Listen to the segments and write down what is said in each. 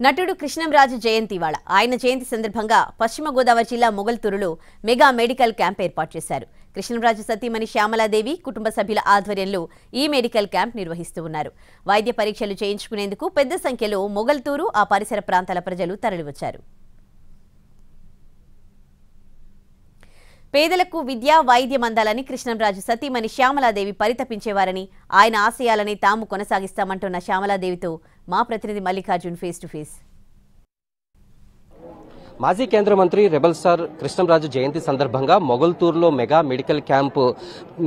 నటుడు కృష్ణంరాజు జయంతి ఇవాళ. ఆయన జయంతి సందర్భంగా పశ్చిమ గోదావరి జిల్లా మొగల్తూరులో మెగా మెడికల్ క్యాంప్ ఏర్పాటు చేశారు. కృష్ణంరాజు సతీమణి శ్యామలాదేవి కుటుంబ సభ్యుల ఆధ్వర్యంలో ఈ మెడికల్ క్యాంప్ నిర్వహిస్తూ ఉన్నారు. వైద్య పరీక్షలు చేయించుకునేందుకు పెద్ద సంఖ్యలో మొగల్తూరు ఆ పరిసర ప్రాంతాల ప్రజలు తరలివచ్చారు. పేదలకు విద్య వైద్యం అందాలని కృష్ణంరాజు సతీమణి శ్యామలాదేవి పరితపించేవారని, ఆయన ఆశయాలని తాము కొనసాగిస్తామంటున్న శ్యామలాదేవితో మా ప్రతినిధి మల్లికార్జున్ ఫేస్ టు ఫేస్. మాజీ కేంద్ర మంత్రి రెబల్ స్టార్ కృష్ణంరాజు జయంతి సందర్భంగా మొగల్తూరులో మెగా మెడికల్ క్యాంపు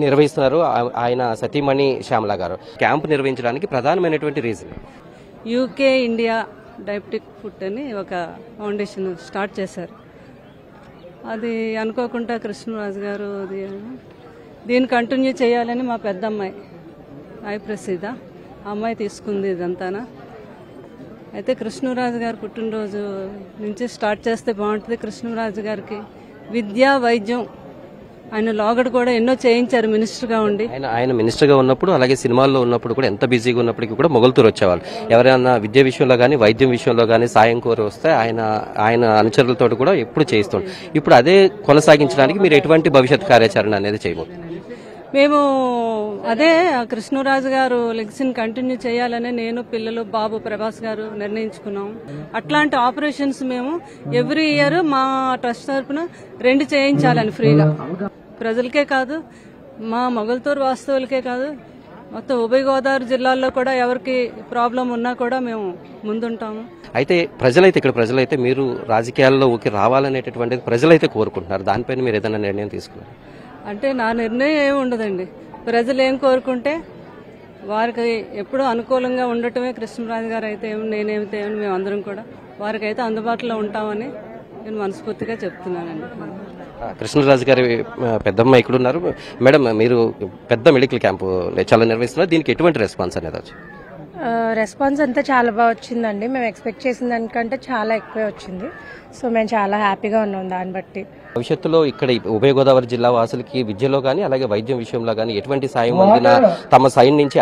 నిర్వహిస్తున్నారు ఆయన సతీమణి శ్యామల గారు. క్యాంపు నిర్వహించడానికి ప్రధానమైనటువంటి reason UK India diabetic food అని ఒక ఫౌండేషన్ స్టార్ట్ చేశారు. అది అనుకోకుండా కృష్ణరాజు గారు దీన్ని కంటిన్యూ చేయాలని మా పెద్ద అమ్మాయి ప్రసీద అమ్మాయి తీసుకుంది ఇదంతానా. అయితే కృష్ణరాజు గారు పుట్టినరోజు నుంచి స్టార్ట్ చేస్తే బాగుంటుంది. కృష్ణరాజు గారికి విద్య వైద్యం ఆయన లోగడ కూడా ఎన్నో చేయించారు మినిస్టర్గా ఉండి. ఆయన మినిస్టర్గా ఉన్నప్పుడు అలాగే సినిమాల్లో ఉన్నప్పుడు కూడా ఎంత బిజీగా ఉన్నప్పటికీ కూడా మొగల్తూరు వచ్చేవాళ్ళు. ఎవరైనా విద్య విషయంలో కానీ వైద్యం విషయంలో కానీ సాయం కోరి వస్తే ఆయన అనుచరులతో కూడా ఎప్పుడు చేయిస్తాం. ఇప్పుడు అదే కొనసాగించడానికి మీరు ఎటువంటి భవిష్యత్ కార్యాచరణ అనేది చేయబోతున్నారు? మేము అదే కృష్ణరాజు గారు లెగ్సీని కంటిన్యూ చేయాలని నేను పిల్లలు బాబు ప్రభాస్ గారు నిర్ణయించుకున్నాం. అట్లాంటి ఆపరేషన్స్ మేము ఎవ్రీ ఇయర్ మా ట్రస్ట్ తరఫున 2 చేయించాలని ఫ్రీగా. ప్రజలకే కాదు, మా మొగల్తూరు వాస్తవులకే కాదు, మొత్తం ఉభయ గోదావరి జిల్లాల్లో కూడా ఎవరికి ప్రాబ్లం ఉన్నా కూడా మేము ముందుంటాము. అయితే ఇక్కడ ప్రజలైతే మీరు రాజకీయాల్లోకి రావాలనేటటువంటిది ప్రజలైతే కోరుకుంటున్నారు. దానిపైన మీరు ఏదైనా నిర్ణయం తీసుకున్నారు? అంటే నా నిర్ణయం ఏమి ఉండదండి. ప్రజలు ఏం కోరుకుంటే వారికి ఎప్పుడూ అనుకూలంగా ఉండటమే. కృష్ణరాజు గారు అయితే నేనేమితే మేము అందరం కూడా వారికైతే అందుబాటులో ఉంటామని నేను మనస్ఫూర్తిగా చెప్తున్నానండి. కృష్ణరాజు గారి పెద్దమ్మ ఇక్కడ ఉన్నారు. మేడం, మీరు పెద్ద మెడికల్ క్యాంపు చాలా నిర్వహిస్తున్నారు. దీనికి ఎటువంటి రెస్పాన్స్ అనేది వచ్చింది? రెస్పాన్స్ అంతా చాలా బాగా వచ్చిందండి. మేము ఎక్స్పెక్ట్ చేసిన దానికంటే చాలా ఎక్కువే వచ్చింది. సో మేము చాలా హ్యాపీగా ఉన్నాం దాన్ని బట్టి. భవిష్యత్తులో ఇక్కడ ఉభయ గోదావరి జిల్లా వాసులకి విద్యలో కానీ అలాగే వైద్యం విషయంలో కానీ ఎటువంటి సాయం అందినా తమ సైన్ నుంచి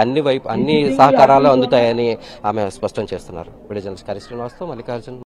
అన్ని సహకారాలు అందుతాయని ఆమె స్పష్టం చేస్తున్నారు. విడుదల శ్రీనివాస్తో మల్లికార్జున్.